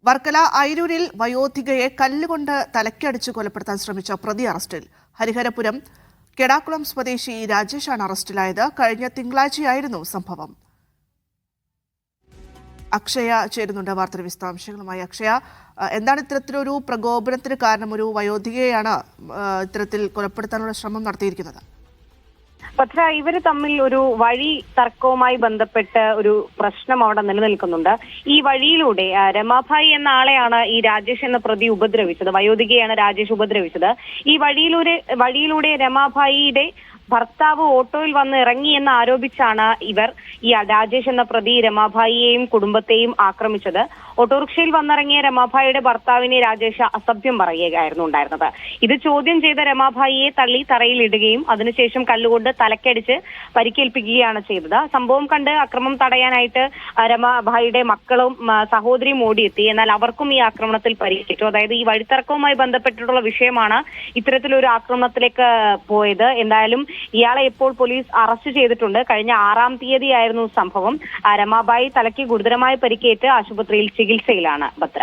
വർക്കല ഐരൂരിൽ വയോധികയെ കല്ലുകൊണ്ട് തലക്കടിച്ച് കൊലപ്പെടുത്താൻ ശ്രമിച്ച പ്രതി അറസ്റ്റിൽ. ഹരിഹരപുരം കെടാക്കുളം സ്വദേശി രാജേഷാണ് അറസ്റ്റിലായത്. കഴിഞ്ഞ തിങ്കളാഴ്ചയായിരുന്നു സംഭവം. അക്ഷയ ചേരുന്നുണ്ട് വാർത്തയുടെ വിശദാംശങ്ങളുമായി. അക്ഷയ, എന്താണ് ഇത്തരത്തിലൊരു പ്രകോപനത്തിന് കാരണം? ഒരു വയോധികയാണ് ഇത്തരത്തിൽ കൊലപ്പെടുത്താനുള്ള ശ്രമം നടത്തിയിരിക്കുന്നത്. പക്ഷേ ഇവര് തമ്മിൽ ഒരു വഴി തർക്കവുമായി ബന്ധപ്പെട്ട് ഒരു പ്രശ്നം അവിടെ നിലനിൽക്കുന്നുണ്ട്. ഈ വഴിയിലൂടെ രമാഭായി എന്ന ആളെയാണ് ഈ രാജേഷ് എന്ന പ്രതി ഉപദ്രവിച്ചത്. വയോധികയാണ് രാജേഷ് ഉപദ്രവിച്ചത്. ഈ വഴിയിലൂടെ രമാഭായിയുടെ ഭർത്താവ് ഓട്ടോയിൽ വന്ന് ഇറങ്ങിയെന്ന് ആരോപിച്ചാണ് ഇവർ ഈ രാജേഷ് എന്ന പ്രതി രമാഭായിയെയും കുടുംബത്തെയും ആക്രമിച്ചത്. ഓട്ടോറിക്ഷയിൽ വന്നിറങ്ങിയ രമാഭായിയുടെ ഭർത്താവിനെ രാജേഷ് അസഭ്യം പറയുകയായിരുന്നു ഉണ്ടായിരുന്നത്. ഇത് ചോദ്യം ചെയ്ത രമാഭായിയെ തള്ളി തറയിലിടുകയും അതിനുശേഷം കല്ലുകൊണ്ട് തലക്കടിച്ച് പരിക്കേൽപ്പിക്കുകയാണ് ചെയ്തത്. സംഭവം കണ്ട് അക്രമം തടയാനായിട്ട് രമാഭായിയുടെ മക്കളും സഹോദരിയും ഓടിയെത്തി. എന്നാൽ അവർക്കും ഈ ആക്രമണത്തിൽ പരിക്കേറ്റു. അതായത് ഈ വഴിത്തർക്കവുമായി ബന്ധപ്പെട്ടിട്ടുള്ള വിഷയമാണ് ഇത്തരത്തിലൊരു ആക്രമണത്തിലേക്ക് പോയത്. എന്തായാലും ഇയാളെ ഇപ്പോൾ പോലീസ് അറസ്റ്റ് ചെയ്തിട്ടുണ്ട്. കഴിഞ്ഞ 6-ാം തീയതിയായിരുന്നു സംഭവം. രമാഭായി തലയ്ക്ക് ഗുരുതരമായി പരിക്കേറ്റ് ആശുപത്രിയിൽ ചികിത്സയിലാണ്. ഭദ്ര.